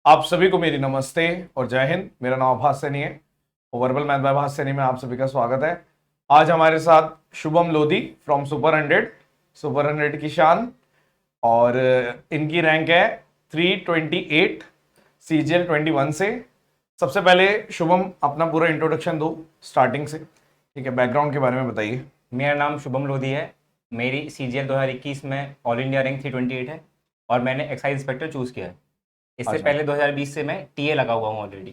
आप सभी को मेरी नमस्ते और जय हिंद। मेरा नाम आभास सैनी है और वर्बल मैथ बाय आभास सैनी में आप सभी का स्वागत है। आज हमारे साथ शुभम लोधी फ्रॉम सुपर 100 की शान। और इनकी रैंक है 328 CGL 21 से। सबसे पहले शुभम अपना पूरा इंट्रोडक्शन दो स्टार्टिंग से, ठीक है? बैकग्राउंड के बारे में बताइए। मेरा नाम शुभम लोधी है। मेरी CGL 2021 में ऑल इंडिया रैंक 328 है और मैंने एक्साइज इंस्पेक्टर चूज़ किया है। इससे अच्छा। पहले 2020 से मैं टीए लगा हुआ हूँ ऑलरेडी,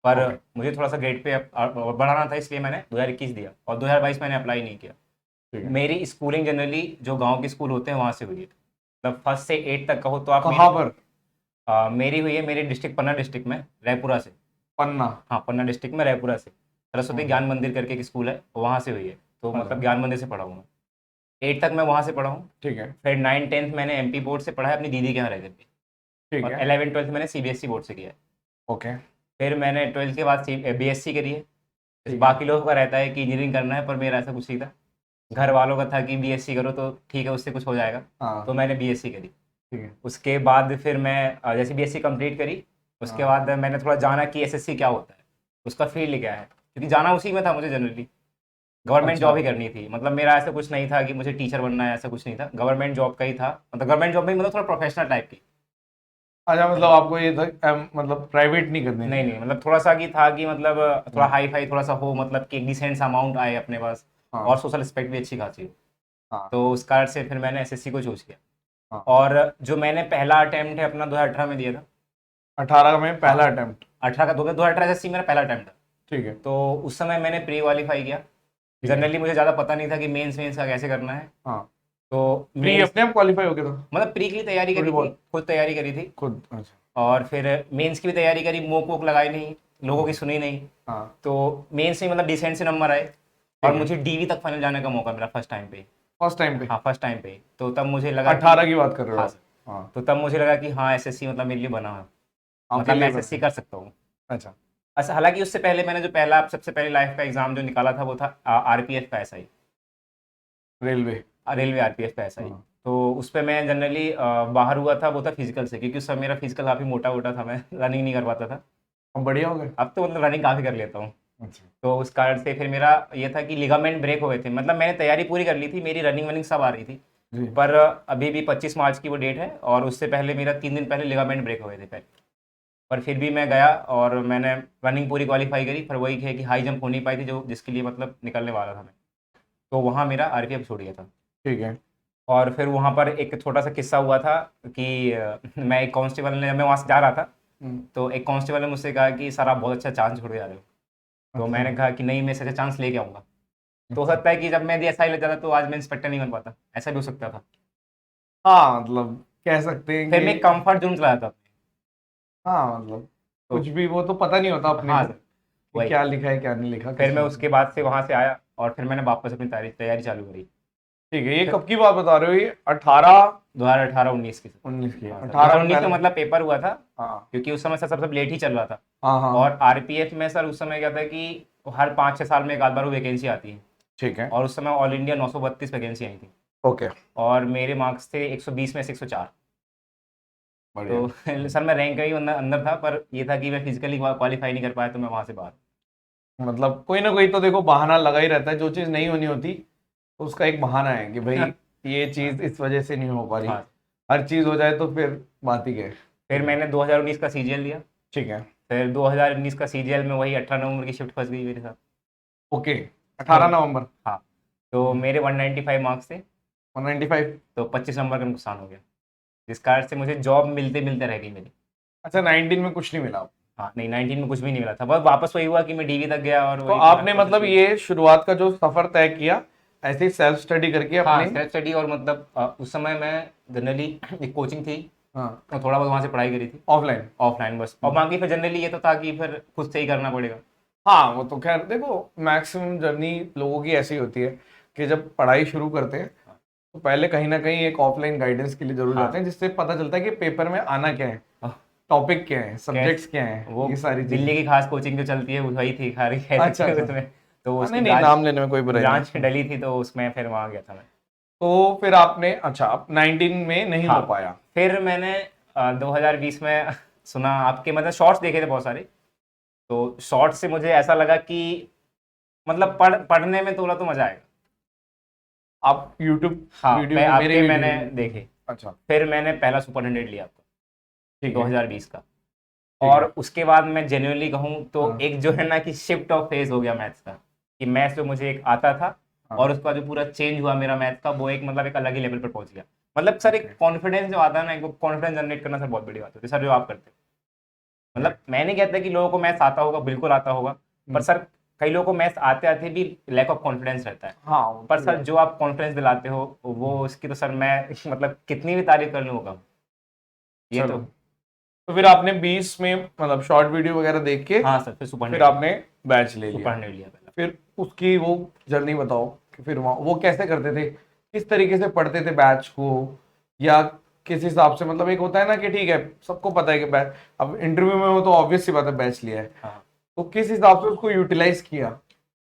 पर ओके। मुझे थोड़ा सा ग्रेड पे बढ़ाना था, इसलिए मैंने 2021 दिया और 2022 मैंने अप्लाई नहीं किया। ठीक है। मेरी स्कूलिंग जनरली जो गांव के स्कूल होते हैं वहाँ से हुई है। मतलब फर्स्ट से 8 तक कहो तो आप कहाँ पर? मेरी हुई है मेरी डिस्ट्रिक्ट पन्ना डिस्ट्रिक्ट में, रायपुरा से। पन्ना। हाँ, पन्ना डिस्ट्रिक्ट में रायपुरा से सरस्वती ओके। ज्ञान मंदिर करके एक स्कूल है, वहाँ से हुई है। तो अच्छा। मतलब ज्ञान मंदिर से पढ़ा हूँ मैं। 8 तक मैं वहाँ से पढ़ा हूँ। ठीक है। फिर 9 10th मैंने MP बोर्ड से पढ़ा है अपनी दीदी के यहाँ रह करके। ठीक और है। 11 12th मैंने CBSE बोर्ड से किया है। ओके। फिर मैंने 12th के बाद BSc करी है। ठीक है। बाकी लोगों का रहता है कि इंजीनियरिंग करना है, पर मेरा ऐसा कुछ नहीं था। घर वालों का था कि BSc करो तो ठीक है, उससे कुछ हो जाएगा। तो हाँ। मैंने BSc करी। ठीक है। उसके बाद फिर मैं जैसे BSc कंप्लीट करी, उसके हाँ। बाद मैंने थोड़ा जाना कि SSC क्या होता है, उसका फील्ड क्या है, क्योंकि जाना उसी में था मुझे जनरली। गवर्नमेंट अच्छा। जॉब ही करनी थी। मतलब मेरा ऐसा कुछ नहीं था कि मुझे टीचर बनना है, ऐसा कुछ नहीं था। गवर्नमेंट जॉब का ही था, मतलब गवर्नमेंट जॉब में मतलब थोड़ा प्रोफेशनल टाइप की। अच्छा, मतलब आपको ये था मतलब प्राइवेट नहीं करनी नहीं थी? नहीं, मतलब थोड़ा सा कि था कि मतलब थोड़ा हम्म। हाई फाई थोड़ा सा हो, मतलब कि एक डिसेंट सा अमाउंट आए अपने पास, और हाँ। सोशल रिस्पेक्ट भी अच्छी खासी हो। हाँ। तो उस कारण से फिर मैंने SSC को चूज़ किया। हाँ। और जो मैंने पहला अटेम्प्ट है अपना 2018 में दिया था। 18 में हाँ, पहला अटेम्प्ट? 18 का 2018 SSC मेरा पहला अटेम्प्ट था। ठीक है। तो उस समय मैंने प्री क्वालिफाई किया। ठीक है। जनरली मुझे ज़्यादा पता नहीं था कि मेंस मेंस का कैसे करना है। हाँ। तो प्री मेंस अपने आप क्वालिफाई हो गया था? मतलब प्री की भी तैयारी थोड़ी करी थी, बहुत? खुद तैयारी करी थी। खुद? अच्छा। और फिर मेंस की भी तैयारी करी, मोक वोक लगाई नहीं, लोगों की हाँ। सुनी नहीं। हाँ। तो मेंस में मतलब डिसेंट से नंबर आए। और ठीक है। मुझे DV तक फाइनल जाने का मौका मिला फर्स्ट टाइम पे। फर्स्ट टाइम पे? हाँ, फर्स्ट टाइम पे। तो तब मुझे लगा कि 18 की बात कर रहे हो हाँ आप? सर, हाँ। तो तब मुझे लगा कि हाँ SSC मतलब मेरे लिए बना है, आपके मतलब मैं लिए SSC बने? कर सकता हूँ। अच्छा। अच्छा, हालांकि उससे पहले मैंने जो पहला सबसे पहले लाइफ का एग्ज़ाम जो निकाला था वो था RPF का SI, रेलवे? रेलवे RPF का SI। हाँ। तो उस पर मैं जनरली बाहर हुआ था, वो था फिजिकल से, क्योंकि उस समय मेरा फिजिकल काफ़ी मोटा वोटा था, मैं रनिंग नहीं कर पाता था। अब बढ़िया हो गए? अब तो मतलब रनिंग काफ़ी कर लेता हूँ। अच्छा। तो उस कारण से फिर मेरा ये था कि लिगामेंट ब्रेक हो गए थे। मतलब मैंने तैयारी पूरी कर ली थी, मेरी रनिंग वनिंग सब आ रही थी। जी। पर अभी भी 25 मार्च की वो डेट है, और उससे पहले मेरा 3 दिन पहले लिगामेंट ब्रेक हो गए थे पहले। पर फिर भी मैं गया और मैंने रनिंग पूरी क्वालिफाई करी। पर वही है कि हाई जंप हो नहीं पाई थी, जो जिसके लिए मतलब निकलने वाला था मैं। तो वहाँ मेरा RPF छूट गया था। ठीक है। और फिर वहाँ पर एक छोटा सा किस्सा हुआ था कि मैं एक कांस्टेबल ने, मैं वहाँ से जा रहा था, हम्म। तो एक कांस्टेबल ने मुझसे कहा कि सर आप बहुत अच्छा चांस छोड़ के जा रहे हो। तो अच्छा। मैंने कहा कि नहीं, मैं सच्चा चांस लेके आऊँगा। तो हो सकता है कि जब मैं यदि SI लग जाता तो आज मैं इंस्पेक्टर नहीं बन पाता, ऐसा भी हो सकता था। हाँ, मतलब कह सकते हैं फिर मैं कि कंफर्ट जोन चला जाता। हाँ, मतलब तो कुछ भी वो तो पता नहीं होता अपने हाँ को सर, कि वही। क्या लिखा है क्या नहीं लिखा फिर मैं किस्मत में। उसके बाद से वहाँ से आया और फिर मैंने वापस अपनी तैयारी तैयारी चालू करी। ठीक है, ये फिर कब की बात बता रहे हो? ये 18 2018 19 की सर। 19 की? हाँ सर, 18 में 2019 का पहले? मतलब पेपर हुआ था, हाँ। क्योंकि उस समय सर सबसे लेट ही चल रहा था। हाँ। हाँ। और RPF में सर उस समय क्या था कि हर 5 6 साल में एक आध बार वो वैकेंसी आती है। ठीक है। और उस समय ऑल इंडिया 932 वैकेंसी आई थी। ओके। और मेरे मार्क्स थे 120 में से 104। बढ़िया। तो सर मैं रैंक में ही अंदर अंदर था, पर ये था कि मैं फिजिकली क्वालिफाई नहीं कर पाया, तो मैं वहाँ से बाहर। मतलब कोई ना कोई तो देखो बहाना लगा ही रहता है, जो चीज़ नहीं होनी होती तो उसका एक बहाना है कि भाई ये चीज़ इस वजह से नहीं हो पा रही। हाँ। हर चीज़ हो जाए तो फिर बात ही क्या है। फिर ठीक है। मैंने 2019 का CGL दिया। ठीक है। फिर 2019 का CGL में वही 18 नवंबर की शिफ्ट फंस गई मेरे साथ। ओके। तो 18 नवंबर? हाँ, तो मेरे 195 मार्क्स थे। 195? तो 25 नंबर का नुकसान हो गया, जिस कारण से मुझे जॉब मिलते मिलते रह गई मेरी। अच्छा, 19 में कुछ नहीं मिला? हाँ नहीं, 19 में कुछ भी नहीं मिला था, बस वापस वही हुआ कि मैं DV तक गया और तो वही पूरा आपने प्रोसेस मतलब हुई। ये शुरुआत का जो सफर तय किया ऐसे ही सेल्फ स्टडी करके हाँ, अपने? Self study. और मतलब उस समय मैं जनरली एक कोचिंग थी, हाँ। और थोड़ा बहुत वहाँ से पढ़ाई करी थी। ऑफलाइन? ऑफलाइन बस। और बाकी फिर जनरली ये तो था कि फिर खुद से ही करना पड़ेगा। हाँ, वो तो खैर देखो, मैक्सिमम जर्नी लोगों की ऐसी होती है कि जब पढ़ाई शुरू करते हैं तो पहले कहीं ना कहीं एक ऑफलाइन गाइडेंस के लिए जरूर हाँ जाते हैं, जिससे पता चलता है कि पेपर में आना क्या है, हाँ, टॉपिक क्या है, कैस सब्जेक्ट्स क्या हैं, वो ये सारी चीजें। दिल्ली की खास कोचिंग जो चलती है वही थी, खारी कह अच्छा सकते हो अच्छा। उसमें। तो हाँ, उसकी नहीं नहीं, ब्रांच नाम लेने में कोई बुराई नहीं ब्रांच है। डली थी, तो उसमें फिर वहाँ गया था मैं। तो फिर आपने, अच्छा, आप 19 में नहीं हो हाँ, पाया? फिर मैंने 2020 में सुना आपके, मतलब शॉर्ट्स देखे थे बहुत सारे, तो शॉर्ट्स से मुझे ऐसा लगा कि मतलब पढ़ने में थोड़ा तो मजा आएगा। आप YouTube हाँ, वीडियो मेरे आपके वीडियो मैंने देखे। अच्छा फिर मैंने पहला सुपर 100 लिया आपका ठीक है 2020 का। ठीक और है उसके बाद मैं जेन्युइनली कहूँ तो हाँ एक जो है ना कि शिफ्ट ऑफ फेज हो गया मैथ्स का, कि मैथ्स जो मुझे एक आता था हाँ और उसका जो पूरा चेंज हुआ मेरा मैथ्स का, वो एक मतलब एक अलग ही लेवल पर पहुंच गया। मतलब सर एक ओके कॉन्फिडेंस जो आता है ना, एक कॉन्फिडेंस जनरेट करना सर बहुत बड़ी बात होती है सर, जो आप करते हो। मतलब मैं नहीं कहता कि लोगों को मैथ्स आता होगा, बिल्कुल आता होगा, पर सर कई लोगों को मैथ्स आते आते भी लैक ऑफ कॉन्फिडेंस रहता है। हाँ पर सर जो आप कॉन्फिडेंस दिलाते हो वो उसकी तो सर मैं मतलब कितनी भी तारीफ कर लूँ होगा ये चलो तो। तो फिर आपने 20 में मतलब शॉर्ट वीडियो वगैरह देख के हाँ सर, फिर सुपर फिर आपने बैच ले लिया। 100 लिया पहला। फिर उसकी वो जर्नी बताओ कि फिर वहाँ वो कैसे करते थे, किस तरीके से पढ़ते थे बैच को, या किस हिसाब से, मतलब एक होता है ना कि ठीक है सबको पता है कि बैच, अब इंटरव्यू में हो तो ऑब्वियस सी बात है बैच लिया है, हाँ, तो किस हिसाब से उसको यूटिलाइज किया।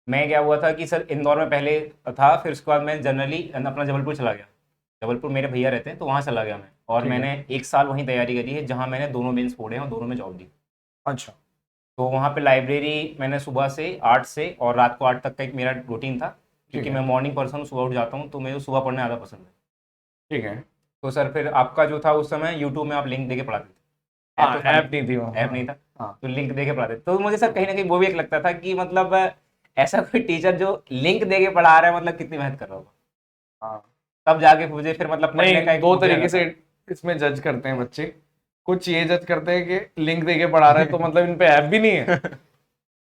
मैं क्या हुआ था कि सर इंदौर में पहले था, फिर उसके बाद मैं जनरली अपना जबलपुर चला गया। जबलपुर मेरे भैया रहते हैं तो वहाँ चला गया मैं, और ठीक है मैंने 1 साल वहीं तैयारी करी है, जहाँ मैंने दोनों मेंस फोड़े हैं और दोनों में जॉब दी। अच्छा तो वहाँ पे लाइब्रेरी मैंने सुबह से 8 से और रात को 8 तक का एक मेरा रूटीन था, ठीक क्योंकि है मैं मॉर्निंग पर्सन हूँ, सुबह उठ जाता हूँ, तो मुझे सुबह पढ़ना ज़्यादा पसंद है। ठीक है तो सर फिर आपका जो था उस समय यूट्यूब में आप लिंक दे के पढ़ाते थे, ऐप हाँ तो था ऐप नहीं, नहीं थी वो ऐप हाँ नहीं था, हाँ तो लिंक दे के पढ़ाते थे। तो मुझे सर कहीं ना कहीं वो भी एक लगता था कि मतलब ऐसा कोई टीचर जो लिंक दे के पढ़ा रहा है, मतलब कितनी मेहनत कर रहा होगा। हाँ तब जाके मुझे फिर मतलब पढ़ने का नहीं एक दो मुझे तरीके लगा से इसमें जज करते हैं बच्चे, कुछ ये जज करते हैं कि लिंक देके पढ़ा रहा है तो मतलब इन पे ऐप भी नहीं है था।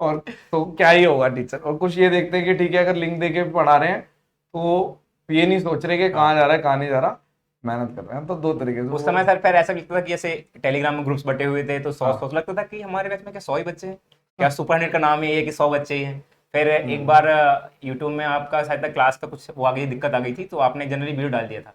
और तो क्या ही होगा टीचर, और कुछ ये देखते हैं कि ठीक है अगर लिंक देके पढ़ा रहे हैं तो ये नहीं सोच रहे कि कहाँ हाँ, जा रहा है कहाँ नहीं जा रहा, मेहनत कर रहे हैं, तो दो तरीके से उस वो समय सर फिर ऐसा लगता था कि जैसे टेलीग्राम में ग्रुप्स बटे हुए थे, तो 100 हाँ 100 लगता था कि हमारे बैच में क्या 100 ही बच्चे हैं, क्या सुपर नेट का नाम ही है कि 100 बच्चे ही हैं। फिर एक हम्म, बार यूट्यूब में आपका शायद तक क्लास का कुछ वो आ गई, दिक्कत आ गई थी, तो आपने जनरली वीडियो डाल दिया था।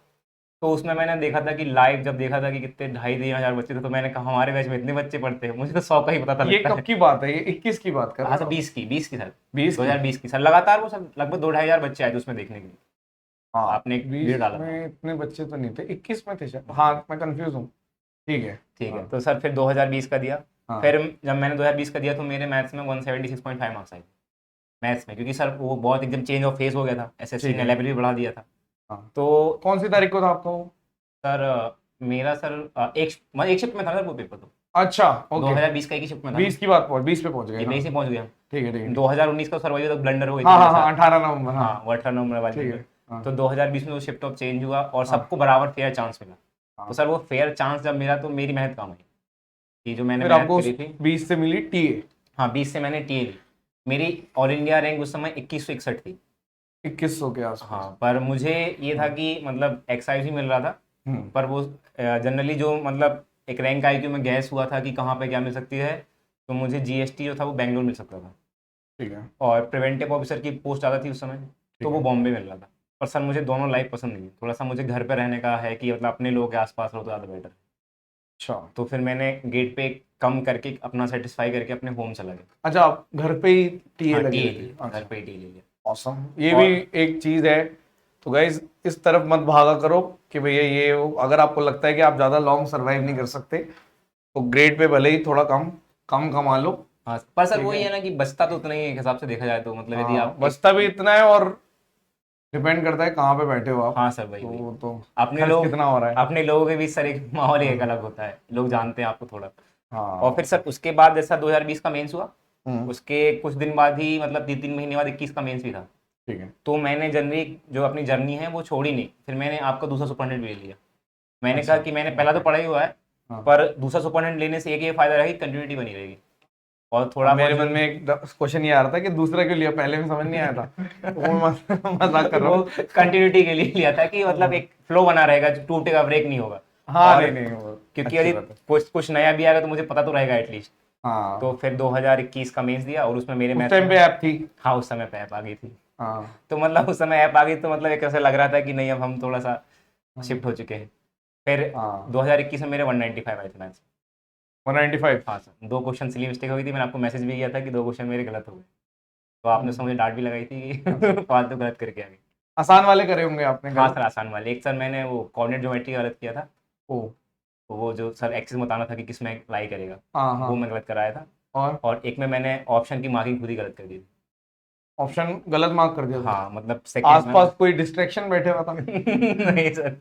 तो उसमें मैंने देखा था कि लाइव जब देखा था कि कितने 2,500-3,000 बच्चे थे, तो मैंने कहा हमारे बैच में इतने बच्चे पढ़ते हैं, मुझे तो 100 का ही पता था ये लगता कब है। की बात है, ये 21 की बात कर हाँ रहे सर, हो 20 की सर, 20 दो की हजार बीस की सर, लगातार वो सर लगभग 2-2,500 बच्चे आए थे उसमें देखने के लिए। हाँ आपने एक वीडियो 20 डाला था। में इतने बच्चे तो नहीं थे, 21 में थे शायद, हाँ मैं कंफ्यूज हूँ। ठीक है ठीक है, हाँ तो सर फिर 2020 का दिया। हाँ फिर जब मैंने 2020 का दिया तो मेरे मैथ्स में 176.5 मार्क्स आए मैथ्स में, क्योंकि सर वो बहुत एकदम चेंज ऑफ फेस हो गया था, एसएससी ठीक ने है लेवल भी बढ़ा दिया था। हाँ तो कौन सी तारीख को था आपका वो। सर मेरा सर एक शिफ्ट में था सर वो पेपर, तो अच्छा ओके 2020 का एक ही शिफ्ट में था ना। 20 की बात पहुंच 20 पे पहुंच गए ये ना। बेस ही पहुंच गया। ठीक है ठीक है ठीक है। 2019 का सर वही तो ब्लंडर हुई थी हाँ मेरे हाँ हाँ साथ। 18 नवंबर हाँ हाँ, वो 18 नंबर वाली ठीक ब्लंडर। है हाँ तो 2020 में वो शिफ्ट ऑफ चेंज हुआ और हाँ सबको बराबर फेयर चांस मिला। तो हाँ सर वो फेयर चांस जब मिला तो मेरी मेहनत काम आई, कि जो मैंने फिर मेहनत आपको उस करी थी। 20 से मिली टीए। हाँ, 20 से मैंने टीए ली। मेरी ऑल इंडिया रैंक उस समय 2161 थी। 2100 के आसपास। हाँ, पर मुझे ये था हम्म कि मतलब एक्साइज ही मिल रहा था, हम्म, पर वो जनरली जो मतलब एक रैंक आई, कि मैं गैस हुआ था कि कहाँ पे क्या मिल सकती है, तो मुझे जीएसटी जो था वो बैंगलोर मिल सकता था, ठीक है और प्रिवेंटिव ऑफिसर की पोस्ट ज़्यादा थी उस समय, तो ठीक वो है बॉम्बे मिल रहा था। पर सर मुझे दोनों लाइफ पसंद नहीं है, थोड़ा सा मुझे घर पे रहने का है कि मतलब अपने लोगों के आसपास रहो तो ज़्यादा बेटर। अच्छा तो फिर मैंने गेट पे कम करके अपना सेटिस्फाई करके अपने होम चला गया। अच्छा आप घर पे ही टीए हाँ, लगे टीए हुए थे लिया, घर अच्छा। पे ही टीए ले लिया। औसम ये भी और एक चीज है। तो गाइज इस तरफ मत भागा करो कि भैया ये अगर आपको लगता है कि आप ज्यादा लॉन्ग सर्वाइव नहीं कर सकते तो ग्रेड पे भले ही थोड़ा कम कम कमा लो। हाँ, पर सर ठीक वही है है ना कि बचता तो उतना ही है, एक हिसाब से देखा जाए तो, मतलब यदि हाँ आप एक। बचता भी इतना है और डिपेंड करता है कहाँ पे बैठे हो आप, हाँ सर, वही तो वही वो तो अपने खर्च लोग, कितना हो रहा है। अपने लोगों के बीच सर एक माहौल ही एक हाँ अलग होता है, लोग जानते हैं आपको थोड़ा। और फिर हाँ सर उसके बाद जैसा 2020 का मेंस हुआ, हम्म, उसके कुछ दिन बाद ही मतलब 3-3 महीने बाद 21 का मेंस भी था। ठीक है तो मैंने जनरली जो अपनी जर्नी है वो छोड़ी नहीं, फिर मैंने आपका दूसरा सुपरनेट भी ले लिया। मैंने कहा अच्छा कि मैंने पहला तो ओके पढ़ा ही हुआ है, हाँ पर दूसरा सुपरनेट लेने से एक ये फायदा रहेगा कि कंटिन्यूटी बनी रहेगी, और अब थोड़ा बहुत मेरे जो मन में एक क्वेश्चन ये आ रहा था कि दूसरा क्यों लिया, पहले में समझ नहीं आया था तो वो मैं मजाक कर रहा वो हूँ। कंटिन्यूटी के लिए लिया था कि मतलब हाँ एक फ्लो बना रहेगा, जो टूटेगा, ब्रेक नहीं होगा। हाँ, और नहीं नहीं वो क्योंकि अच्छी यदि बात है। कुछ कुछ नया भी आएगा तो मुझे पता तो रहेगा एटलीस्ट। तो हाँ फिर 2021 का मेंस दिया और उसमें मेरे उस मैथ्स टाइम में। पे ऐप थी। हाँ, उस समय पे ऐप आ गई थी। हाँ तो मतलब उस समय ऐप आ गई तो मतलब एक ऐसा लग रहा था कि नहीं, अब हम थोड़ा सा शिफ्ट हो चुके हैं। फिर हाँ 2021 में मेरे 195 आए थे मैथ्स। 195। हाँ सर, 2 क्वेश्चन सिली मिस्टेक हो गई थी, मैंने आपको मैसेज भी किया था कि 2 क्वेश्चन मेरे गलत हो गए, तो आपने उसमें मुझे डांट भी लगाई थी अच्छा कि फालतू गलत करके आ गई। आसान वाले करे होंगे आपने हाँ गलत। सर, आसान वाले, एक सर मैंने वो कोऑर्डिनेट ज्योमेट्री गलत किया था, ओ तो वो जो सर एक्सेस में बताना था कि किस में लाई करेगा, हाँ वो हाँ। मैं गलत कराया था। और और एक में मैंने ऑप्शन की मार्किंग खुद ही गलत कर दी थी। ऑप्शन गलत मार्क कर दिया था? हाँ मतलब सेकंड में आसपास कोई डिस्ट्रैक्शन बैठे हुआ था? नहीं सर,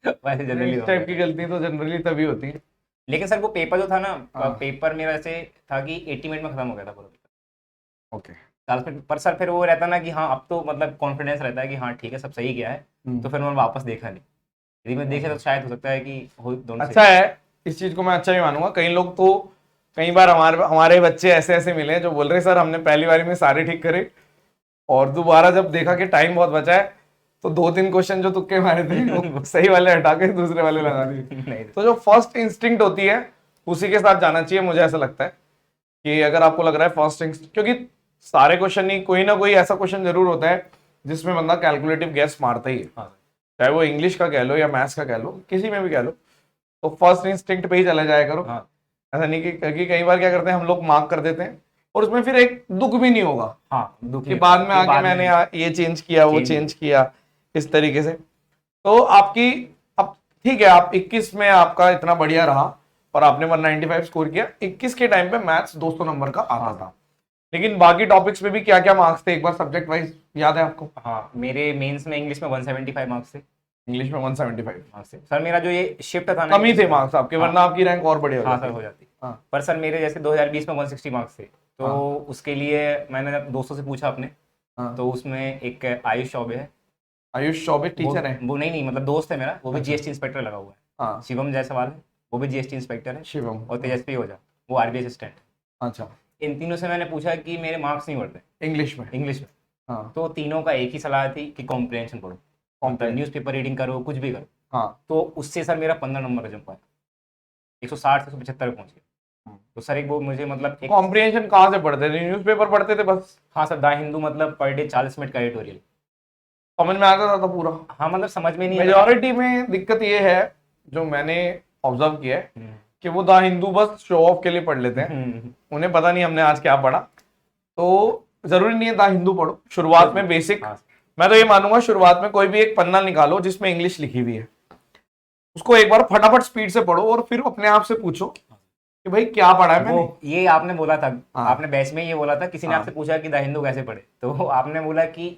वैसे नहीं, जनरली इस टाइप की गलती तो जनरली तभी होती है। लेकिन सर वो पेपर जो था ना, हाँ। पेपर मेरा ऐसे था कि 80 मिनट में खत्म हो गया था पूरा पेपर। ओके। पर सर फिर वो रहता ना कि हाँ अब तो मतलब कॉन्फिडेंस रहता है कि हाँ ठीक है सब सही किया है, हम्म। तो फिर मैंने वापस देखा नहीं। यदि मैं देखे तो शायद हो सकता है कि हो दोनों अच्छा सही। है, इस चीज को मैं अच्छा भी मानूंगा। कई लोग तो, कई बार हमारे हमारे बच्चे ऐसे ऐसे मिले हैं जो बोल रहे सर हमने पहली बारी में सारे ठीक करे, और दोबारा जब देखा कि टाइम बहुत बचा है तो 2-3 क्वेश्चन जो तुक्के मारे थे वो सही वाले हटा के दूसरे वाले लगा दिए। नहीं तो जो फर्स्ट इंस्टिंक्ट होती है उसी के साथ जाना चाहिए, मुझे ऐसा लगता है कि अगर आपको लग रहा है फर्स्ट इंस्टिंक्ट, क्योंकि सारे क्वेश्चन नहीं, कोई ना कोई ऐसा क्वेश्चन जरूर होता है जिसमें बंदा कैलकुलेटिव गेस मारता ही है, हाँ चाहे वो इंग्लिश का कह लो या मैथ्स का कह लो, किसी में भी कह लो। तो फर्स्ट इंस्टिंक्ट पे ही चले जाया करो। हाँ ऐसा नहीं कि कई बार क्या करते हैं हम लोग, मार्क कर देते हैं और उसमें फिर एक दुख भी नहीं होगा हाँ, दुख कि नहीं बाद होता, में कि आके बाद मैंने में ये चेंज किया, वो change चेंज किया, इस तरीके से। तो आपकी, अब ठीक है, आप 21 में आपका इतना बढ़िया रहा और आपने 195 स्कोर किया। 21 के टाइम पे मैथ्स 200 नंबर का आता था, लेकिन बाकी टॉपिक्स में भी क्या क्या मार्क्स थे, एक बार सब्जेक्ट वाइज याद है आपको? हाँ मेरे मेंस में इंग्लिश में 175 मार्क्स थे। इंग्लिश में 175 मार्क्स थे सर। मेरा जो ये शिफ्ट था ना कम ही इंग्लिश थे का, मार्क्स आपके, हाँ वरना आपकी रैंक और बढ़िया हो हाँ जाती। सर हो जाती। हाँ पर सर मेरे जैसे 2020 में 160 मार्क्स थे, तो हाँ उसके लिए मैंने दोस्तों से पूछा अपने, हाँ। तो उसमें एक आयुष चौबे है। आयुष चौबे वो टीचर है? वो नहीं मतलब दोस्त है मेरा, वो भी अच्छा। जीएसटी इंस्पेक्टर लगा हुआ है। हाँ। शिवम जायसवाल है, वो भी जीएसटी इंस्पेक्टर है। शिवम। और तेजस्वी ओझा, वो आरबीआई असिस्टेंट। अच्छा। इन तीनों से मैंने पूछा कि मेरे मार्क्स नहीं बढ़ते इंग्लिश में? इंग्लिश में। हाँ। तो तीनों का एक ही सलाह थी कि कॉम्प्रिहेंशन पढ़ो, मतलब कॉम्प्लेन। न्यूज़पेपर रीडिंग करो, कुछ भी करो। हाँ। तो उससे सर मेरा 15 नंबर जंप आया, 160 से 175 पहुंच गया। तो सर एक वो मुझे मतलब एक, कॉम्प्रिहेंशन कहाँ से पढ़ते थे? न्यूज़पेपर पढ़ते थे बस? हाँ सर द हिंदू, मतलब पर डे 40 मिनट का एडिटोरियल। समझ में आता था तो पूरा? हाँ मतलब समझ में नहीं आता। मेजोरिटी में दिक्कत ये है, जो मैंने ऑब्जर्व किया है, हम्म, कि वो द हिंदू बस शो ऑफ के लिए पढ़ लेते हैं। उन्हें पता नहीं हमने आज क्या पढ़ा। तो जरूरी नहीं है द हिंदू पढ़ो, शुरुआत में बेसिक। हाँ मैं तो ये मानूंगा शुरुआत में कोई भी एक पन्ना निकालो जिसमें इंग्लिश लिखी हुई है, उसको एक बार फटाफट स्पीड से पढ़ो और फिर अपने आप से पूछो कि भाई क्या पढ़ा है मैंने। वो ये आपने बोला था, हाँ आपने बैच में ये बोला था, किसी ने हाँ। आपसे पूछा कि द हिंदू कैसे पढ़े, तो आपने बोला कि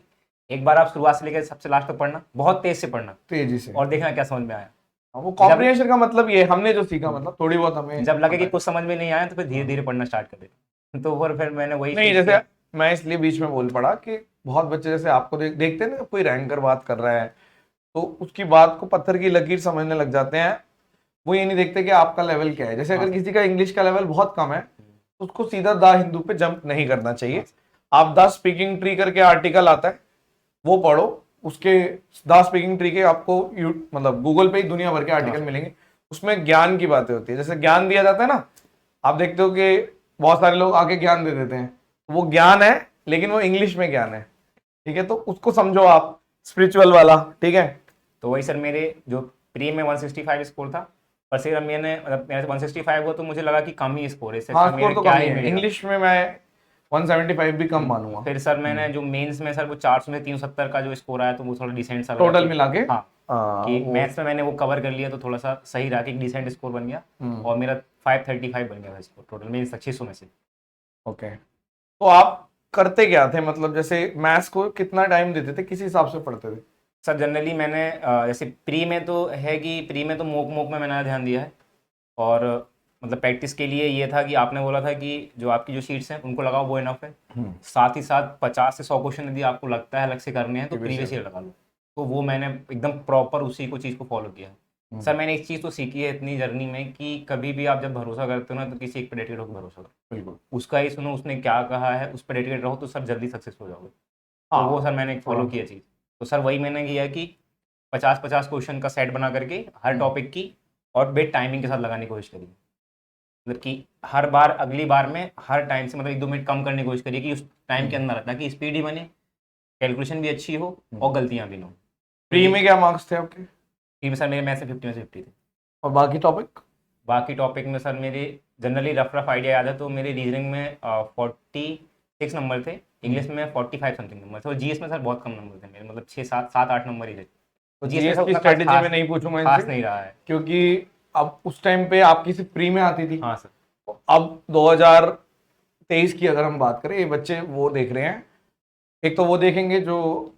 एक बार आप शुरुआत से लेकर सबसे लास्ट तक पढ़ना, बहुत तेज से पढ़ना, तेजी से। और देखना क्या समझ में आया। वो कॉम्प्रिहेंशन का मतलब ये हमने जो सीखा, मतलब थोड़ी बहुत हमें जब लगे पता कि है। कुछ समझ में नहीं आया तो फिर धीरे धीरे पढ़ना स्टार्ट कर देते। तो फिर मैंने वही नहीं, चीज़ जैसे किया। मैं इसलिए बीच में बोल पड़ा कि बहुत बच्चे जैसे आपको देखते हैं ना, कोई रैंकर बात कर रहा है तो उसकी बात को पत्थर की लकीर समझने लग जाते हैं। वो ये नहीं देखते कि आपका लेवल क्या है। जैसे अगर हाँ। किसी का इंग्लिश का लेवल बहुत कम है तो उसको सीधा द हिंदू पे जंप नहीं करना चाहिए। हाँ। आप द स्पीकिंग ट्री करके आर्टिकल आता है, वो पढ़ो। उसके द स्पीकिंग ट्री के आपको मतलब गूगल पे ही दुनिया भर के आर्टिकल मिलेंगे, उसमें ज्ञान की बातें होती है। जैसे ज्ञान दिया जाता है ना, आप देखते हो कि बहुत सारे लोग आके ज्ञान दे देते हैं, वो ज्ञान है लेकिन वो इंग्लिश में ज्ञान है, ठीक है? तो उसको समझो आप, स्पिरिचुअल वाला, ठीक है? तो वही सर मेरे जो प्री में 165 स्कोर था, पर फिर मैंने मतलब मेरे से 165 हुआ तो मुझे लगा कि कम ही स्कोर है, इससे हाँ, अच्छा स्कोर मेरे तो क्या कम ही ही है। मिलेगा। इंग्लिश में मैं 175 भी कम मानूंगा। फिर सर मैंने जो मेंस में सर वो 400 में 370 का जो स्कोर आया, तो वो थोड़ा डिसेंट सा लगा टोटल कि- मिला के? हाँ कि वो मैथ्स में मैंने वो कवर कर लिया, तो थोड़ा सा सही रहा कि एक डिसेंट स्कोर बन गया। और मेरा 535 बन गया था स्कोर टोटल में 600 में से। ओके। तो आप करते क्या थे, मतलब जैसे मैथ्स को कितना टाइम देते थे, किस हिसाब से पढ़ते थे? सर जनरली मैंने जैसे प्री में तो है कि प्री में तो मोक मोक में मैंने ध्यान दिया है। और मतलब प्रैक्टिस के लिए ये था कि आपने बोला था कि जो आपकी जो शीट्स हैं उनको लगाओ, वो इनफ है। साथ ही साथ 50 से 100 क्वेश्चन यदि आपको लगता है अलग से करने हैं तो प्रीवियस ईयर लगा लो। तो वो मैंने एकदम प्रॉपर उसी को चीज़ को फॉलो किया है। सर मैंने एक चीज़ तो सीखी है इतनी जर्नी में कि कभी भी आप जब भरोसा करते हो ना, तो किसी एक पर डेडिकेट होकर भरोसा करो। बिल्कुल। उसका ही सुनो, उसने क्या कहा है, उस पर डेडिकेट रहो, तो सर जल्दी सक्सेसफुल हो जाओगे। तो हाँ, वो सर मैंने फॉलो किया चीज़। तो सर वही मैंने किया कि 50-50 क्वेश्चन का सेट बना करके हर टॉपिक की, और बेट टाइमिंग के साथ लगाने की कोशिश करिए। मतलब कि हर बार अगली बार में हर टाइम से मतलब 1-2 मिनट कम करने की कोशिश करिए कि उस टाइम के अंदर, ताकि स्पीड ही बने, कैलकुलेशन भी अच्छी हो और गलतियां भी ना हो। प्री में क्या मार्क्स थे आपके? प्री में सर मेरे मैथ से 50 में से 50 थे। और बाकी टॉपिक? बाकी टॉपिक में सर मेरे जनरली रफ आइडिया याद है, तो मेरे रीजनिंग में 46 नंबर थे, इंग्लिश में 45 समथिंग नंबर थे, और जीएस में सर बहुत कम नंबर थे मेरे, मतलब 6-7-8 नंबर ही थे। तो जीएस जीएस की उतना स्ट्रेटेजी खास में नहीं पूछूंगा खास इनसे, नहीं रहा है। क्योंकि अब उस टाइम पे आपकी सिर्फ प्री में आती थी, हाँ सर। तो अब 2023 की अगर हम बात करें, ये बच्चे वो देख रहे हैं, एक तो वो देखेंगे जो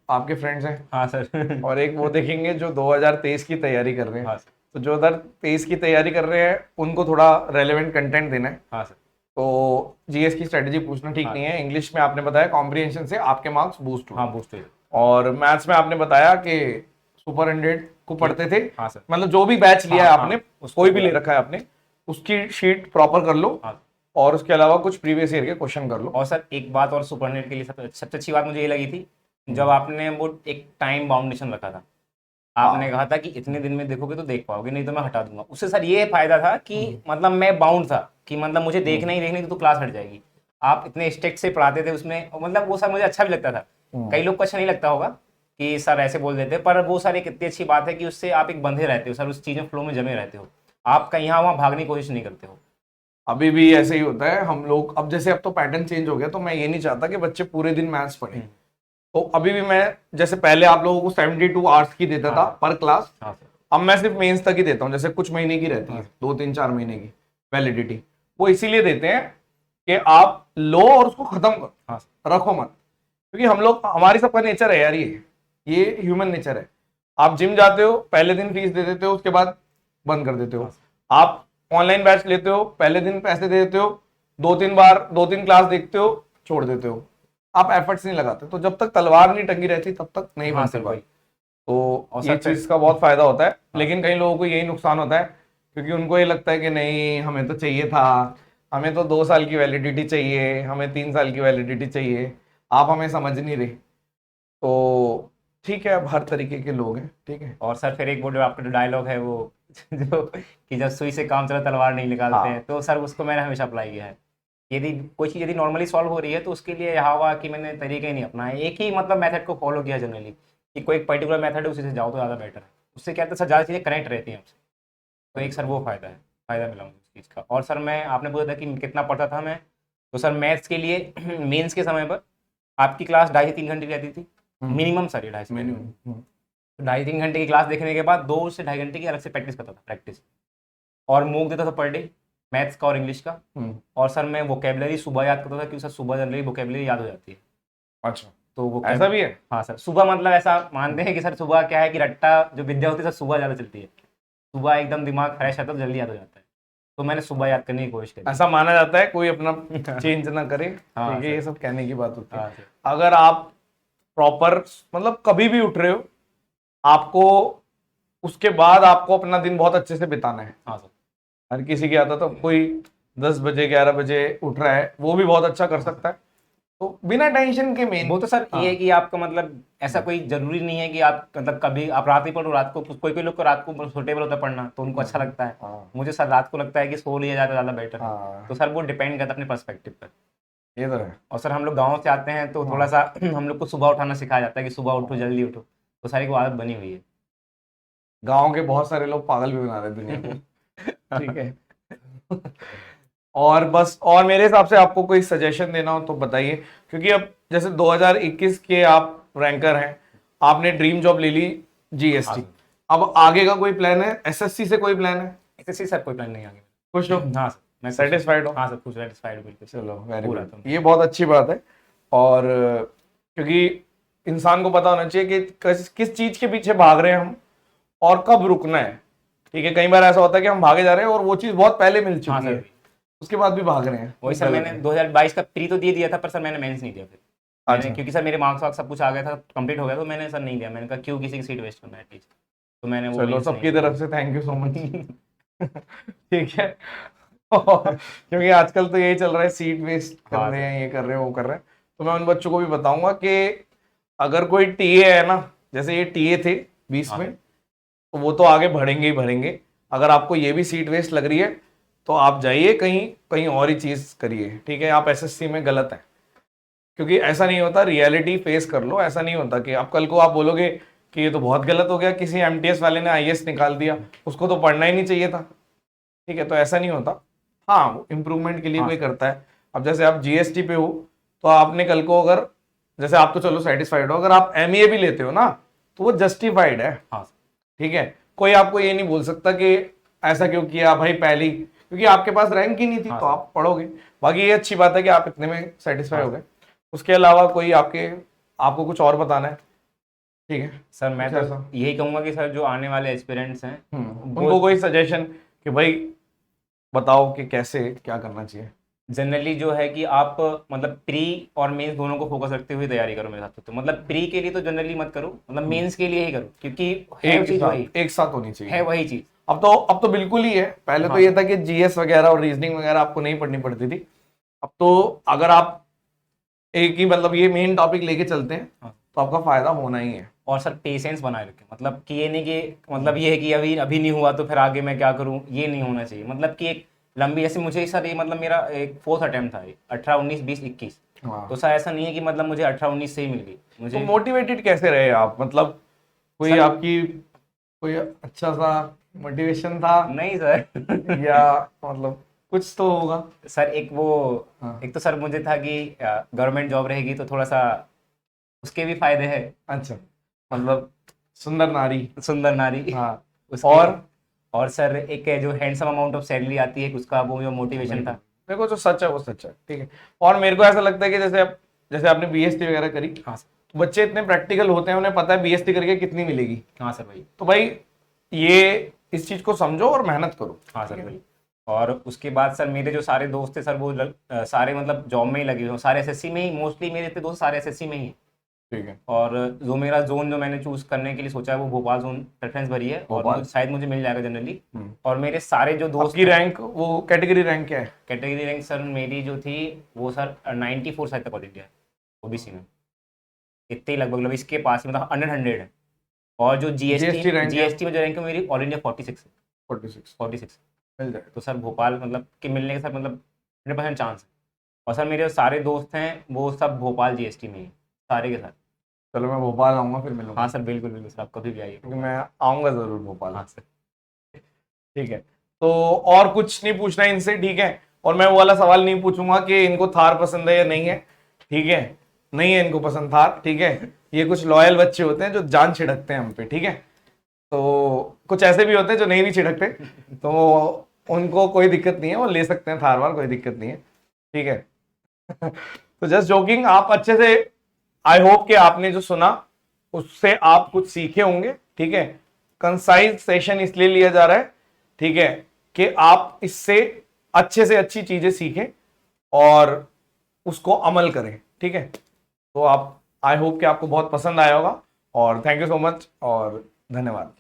आपके फ्रेंड्स हैं, हाँ सर। और एक वो देखेंगे जो 2023 की तैयारी कर रहे हैं। हाँ सर। तो जो 2023 की तैयारी कर रहे हैं उनको थोड़ा रेलेवेंट कंटेंट देना है। हाँ सर। तो जीएस की स्ट्रेटेजी पूछना ठीक हाँ। नहीं है। इंग्लिश में आपने बताया कॉम्प्रिहेंशन से आपके मार्क्स बूस्ट हुए, हाँ बूस्ट हुई। और मैथ्स में आपने बताया कि सुपर 100 को पढ़ते थे। हाँ सर। मतलब जो भी बैच लिया है हाँ, आपने, उसको कोई भी पूरा। ले रखा है आपने, उसकी शीट प्रॉपर कर लो, हाँ। और उसके अलावा कुछ प्रीवियस ईयर के क्वेश्चन कर लो। और सर एक बात और सुपरनेट के लिए सबसे अच्छी बात मुझे ये लगी थी, जब आपने वो एक टाइम बाउंडेशन रखा था, आपने कहा था कि इतने दिन में देखोगे तो देख पाओगे, नहीं तो मैं हटा दूंगा। उससे सर ये फायदा था कि मतलब मैं बाउंड था कि मतलब मुझे देखना ही देखनी तो क्लास हट जाएगी। आप इतने स्ट्रिक्ट से पढ़ाते थे उसमें, और मतलब वो सर मुझे अच्छा भी लगता था। कई लोग को अच्छा नहीं लगता होगा कि सर ऐसे बोल देते, पर वो सर एक इतनी अच्छी बात है कि उससे आप एक बंधे रहते हो सर, उस चीज़ में फ्लो में जमे रहते हो, आप कहीं यहाँ वहाँ भागने की कोशिश नहीं करते हो। अभी भी ऐसे ही होता है। हम लोग अब जैसे, अब तो पैटर्न चेंज हो गया, तो मैं ये नहीं चाहता कि बच्चे पूरे दिन मैथ्स पढ़ें। तो अभी भी मैं, जैसे पहले आप लोगों को 72 आवर्स की देता था पर क्लास, हाँ सर। अब मैं सिर्फ मेंस तक ही देता हूँ। जैसे कुछ महीने की रहती है, 2 3 4 महीने की वैलिडिटी, वो इसीलिए देते हैं कि आप लो और उसको खत्म करो, हाँ रखो मत। क्योंकि हम लोग, हमारी सबका नेचर है यार, ये ह्यूमन नेचर है। आप जिम जाते हो, पहले दिन फीस दे देते हो, उसके बाद बंद कर देते हो। आप ऑनलाइन बैच लेते हो, पहले दिन पैसे दे देते हो, 2 3 क्लास देखते हो, छोड़ देते हो। आप एफर्ट्स नहीं लगाते। तो जब तक तलवार नहीं टंगी रहती तब तक नहीं हाँ बनते सर बात। भाई। तो और ये सर फिर- चीज का बहुत फायदा होता है। लेकिन कई लोगों को यही नुकसान होता है, क्योंकि उनको ये लगता है कि नहीं, हमें तो चाहिए था, हमें तो 2 साल की वैलिडिटी चाहिए, हमें 3 साल की वैलिडिटी चाहिए, आप हमें समझ नहीं रहे। तो ठीक है, अब हर तरीके के लोग हैं, ठीक है। और सर फिर एक वो जो आपका जो डायलॉग है वो जो कि जब सुई से काम चला तलवार नहीं निकालते हाँ। हैं, तो सर उसको मैंने हमेशा अप्लाई किया है। यदि कोई चीज़ यदि नॉर्मली सॉल्व हो रही है तो उसके लिए यहाँ हुआ कि मैंने तरीके नहीं अपनाए, एक ही मतलब मेथड को फॉलो किया जनरली, कि कोई एक पर्टिकुलर मेथड है उसी से जाओ तो ज़्यादा बेटर है। उससे क्या होता है सर, ज़्यादा चीज़ें कनेक्ट रहती हैं आपसे। तो एक सर वो फ़ायदा मिला मुझे उस चीज़ का। और सर मैं, आपने पूछा था कि कितना पढ़ता था मैं, तो सर मैथ्स के लिए मेंस के समय पर आपकी क्लास 2.5 से 3 घंटे की रहती थी मिनिमम सर, ये 2.5 से 3 घंटे। मिनिमम। 2.5 3 घंटे की क्लास देखने के बाद 2 से 2.5 घंटे की अलग से प्रैक्टिस करता था, प्रैक्टिस और मूक देता था पर डे, मैथ्स का और इंग्लिश का। और सर मैं वोकेबलरी सुबह याद करता था, क्योंकि सर सुबह जनरली वोकेबलरी याद हो जाती है। अच्छा, तो वो ऐसा भी है। हाँ सर, सुबह मतलब ऐसा मानते हैं कि सर सुबह क्या है कि रट्टा जो विद्या होती है सर सुबह ज़्यादा चलती है, सुबह एकदम दिमाग फ्रेश रहता है तो जल्दी याद हो जाता है। तो मैंने सुबह याद करने की कोशिश करी। ऐसा माना जाता है, कोई अपना चेंज ना करे, हाँ ठीक है। सर। ये सब कहने की बात होती है। हाँ सर। अगर आप प्रॉपर, मतलब कभी भी उठ रहे हो, आपको उसके बाद आपको अपना दिन बहुत अच्छे से बिताना है। हाँ सर। हर किसी की आदत है, कोई 10 बजे 11 बजे उठ रहा है, वो भी बहुत अच्छा कर सकता है। तो बिना टेंशन के मेन, वो तो सर ये है कि आपका मतलब ऐसा कोई जरूरी नहीं है कि आप मतलब कभी आप रात ही पढ़ो, रात को कोई कोई लोग को रात को सुटेबल होता है पढ़ना, तो उनको अच्छा लगता है। हाँ। मुझे सर रात को लगता है कि सो लिया जाए तो ज़्यादा बेटर है। हाँ, तो सर वो डिपेंड करता है अपने पर्सपेक्टिव पर। ये तो है। और सर हम लोग गाँव से आते हैं तो थोड़ा सा हम लोग को सुबह उठाना सिखाया जाता है कि सुबह उठो, जल्दी उठो, तो सारी को आदत बनी हुई है। गांव के बहुत सारे लोग पागल भी बना रहे हैं दुनिया को, ठीक है। और बस, और मेरे हिसाब से आपको कोई सजेशन देना हो तो बताइए, क्योंकि अब जैसे 2021 के आप रैंकर हैं, आपने ड्रीम जॉब ले ली जीएसटी, अब आगे का कोई प्लान है? एसएससी से कोई प्लान है? एसएससी सर कोई प्लान नहीं आगे। खुश हो? हाँ सर, मैं सेटिस्फाइड हो? हाँ सर, खुश सेटिस्फाइड बिल्कुल। चलो, वेरी पूरा गुड, तो। ये बहुत अच्छी बात है। और क्योंकि इंसान को पता होना चाहिए कि किस चीज के पीछे भाग रहे हैं हम, और कब रुकना है, ठीक है। कई बार ऐसा होता है कि हम भागे जा रहे हैं और वो चीज बहुत पहले मिल हाँ चुकी सर। है, उसके बाद भी भाग रहे हैं। वही सर, मैंने 2022 का प्री तो दे दिया था, पर सर मैंने मेंस नहीं दिया फिर। मैंने अच्छा। क्योंकि सर मेरे मार्क्स वार्क्स सब कुछ आ गया था, कंप्लीट हो गया, तो मैंने सर नहीं दिया। मैंने कहा क्यों किसी की सीट वेस्ट करना है एटलीस्ट, तो मैंने वो चलो, मेंस नहीं सबकी दिया। तरफ से थैंक यू सो मच। ठीक है। क्योंकि आजकल तो यही चल रहा है, सीट वेस्ट कर हाँ रहे हैं, ये कर रहे हैं, वो कर रहे हैं। तो मैं उन बच्चों को भी बताऊंगा कि अगर कोई टीए है ना, जैसे ये टीए थे 20 हाँ। में, तो वो तो आगे बढ़ेंगे ही बढ़ेंगे। अगर आपको ये भी सीट वेस्ट लग रही है तो आप जाइए कहीं कहीं और ही चीज करिए, ठीक है। आप एसएससी में गलत है, क्योंकि ऐसा नहीं होता, रियलिटी फेस कर लो। ऐसा नहीं होता कि आप कल को आप बोलोगे कि ये तो बहुत गलत हो गया, किसी एमटीएस वाले ने आईएएस निकाल दिया, उसको तो पढ़ना ही नहीं चाहिए था, ठीक है। तो ऐसा नहीं होता। हाँ, इम्प्रूवमेंट के लिए कोई करता है। अब जैसे आप जीएसटी पे हो, तो आपने कल को अगर, जैसे आप तो चलो सेटिस्फाइड हो, अगर आप एमईए भी लेते हो ना, तो वो जस्टिफाइड है, हाँ। ठीक है। कोई आपको ये नहीं बोल सकता कि ऐसा क्यों किया भाई पहली, क्योंकि आपके पास रैंक ही नहीं थी, हाँ तो सर। आप पढ़ोगे। बाकी ये अच्छी बात है कि आप इतने में सेटिस्फाई हाँ हो गए। उसके अलावा कोई आपको कुछ और बताना है? ठीक है, सर, मैं कुछ तो ऐसा यही कहूँगा कि सर जो आने वाले एस्पिरेंट्स हैं वो उनको कोई सजेशन कि भाई बताओ कि कैसे क्या करना चाहिए? जनरली जो है कि आप मतलब प्री और मेंस दोनों को फोकस रखते हुए तैयारी करो मेरे हिसाब से। तो मतलब प्री के लिए तो जनरली मत करो, मतलब मेंस के लिए ही करो, क्योंकि है वो चीज़ वही, एक साथ होनी चाहिए। है वही चीज़। अब तो बिल्कुल ही है। पहले तो हाँ ये सर। था कि जीएस वगैरह और रीजनिंग वगैरह आपको नहीं पढ़नी पड़ती थी। अब तो अगर आप एक ही मतलब ये मेन टॉपिक लेके चलते हैं हाँ। तो आपका फायदा होना ही है। और सर पेशेंस बनाए रखें, मतलब कि ये नहीं कि मतलब ये है कि अभी अभी नहीं हुआ तो फिर आगे मैं क्या करूं, ये नहीं होना चाहिए। मतलब कि एक लंबी, जैसे मुझे सर ये मतलब मेरा एक फोर्थ अटेम्प्ट था, 18 19 20 21। हाँ, तो सर ऐसा नहीं है कि मतलब मुझे 18 19 से ही मिल गई तो मुझे। मोटिवेटेड कैसे रहे आप? मतलब कोई सर आपकी कोई अच्छा सा मोटिवेशन था नहीं सर या मतलब कुछ तो होगा? सर एक वो, हाँ, एक तो सर मुझे था कि गवर्नमेंट जॉब रहेगी तो थोड़ा सा उसके भी फायदे हैं। अच्छा, मतलब सुंदर नारी। सुंदर नारी हाँ, उसके। और और सर एक है जो हैंडसम अमाउंट ऑफ सैलरी आती है, उसका वो जो मोटिवेशन था। देखो जो सच है वो सच है, ठीक है। और मेरे को ऐसा लगता है कि जैसे आपने बीएससी वगैरह करी, हाँ सर। तो बच्चे इतने प्रैक्टिकल होते हैं, उन्हें पता है बीएससी करके कितनी मिलेगी। हाँ सर भाई। तो भाई ये इस चीज को समझो और मेहनत करो। हाँ ठीक सर है? भाई। और उसके बाद सर मेरे जो सारे दोस्त थे सर वो सारे मतलब जॉब में ही लगे हुए हैं, सारे एसएससी में ही, मोस्टली मेरे इतने दोस्त सारे एसएससी में ही हैं। ठीक है। और जो मेरा जोन जो मैंने चूज करने के लिए सोचा है वो भोपाल जोन प्रेफरेंस भरी है, और भोपाल। शायद मुझे मिल जाएगा जनरली। हम्म। और मेरे सारे जो दोस्त आपकी रैंक, वो कैटेगरी रैंक क्या है? कैटेगरी रैंक सर मेरी जो थी वो सर 94 शायद तक ऑल इंडिया ओबीसी में, इतने ही लगभग, मतलब इसके पास मतलब 100 है। और जो जीएसटी जीएसटी रैंक है? जीएसटी में जो रैंक है मेरी ऑल इंडिया 46 है। 46। 46। मिल जाएगा। तो सर भोपाल मतलब के मिलने के साथ मतलब 100% चांस है। और सर मेरे जो सारे दोस्त हैं वो सब भोपाल जीएसटी में ही हैं, सारे के साथ। चलो मैं भोपाल आऊंगा फिर हाँ मिलूंगा, सर बिल्कुल बिल्कुल सर, आप कभी भी आइए। क्योंकि मैं आऊंगा जरूर भोपाल। हाँ सर। ठीक है। तो और कुछ नहीं पूछना है इनसे, ठीक है? और मैं वो वाला सवाल नहीं पूछूंगा कि इनको थार पसंद है या नहीं है, ठीक है? नहीं है इनको पसंद थार, ठीक है? ये कुछ लॉयल बच्चे होते हैं जो जान छिड़कते हैं हम पे, ठीक है? तो कुछ ऐसे भी होते हैं जो नहीं भी छिड़कते, तो उनको कोई दिक्कत नहीं है, वो ले सकते हैं थार वार, कोई दिक्कत नहीं है, ठीक है? तो जस्ट जोकिंग, आप अच्छे से, आई होप कि आपने जो सुना उससे आप कुछ सीखे होंगे, ठीक है? कंसाइज सेशन इसलिए लिया जा रहा है, ठीक है, कि आप इससे अच्छे से अच्छी चीजें सीखें और उसको अमल करें, ठीक है? तो आप, आई होप कि आपको बहुत पसंद आया होगा, और थैंक यू सो मच और धन्यवाद।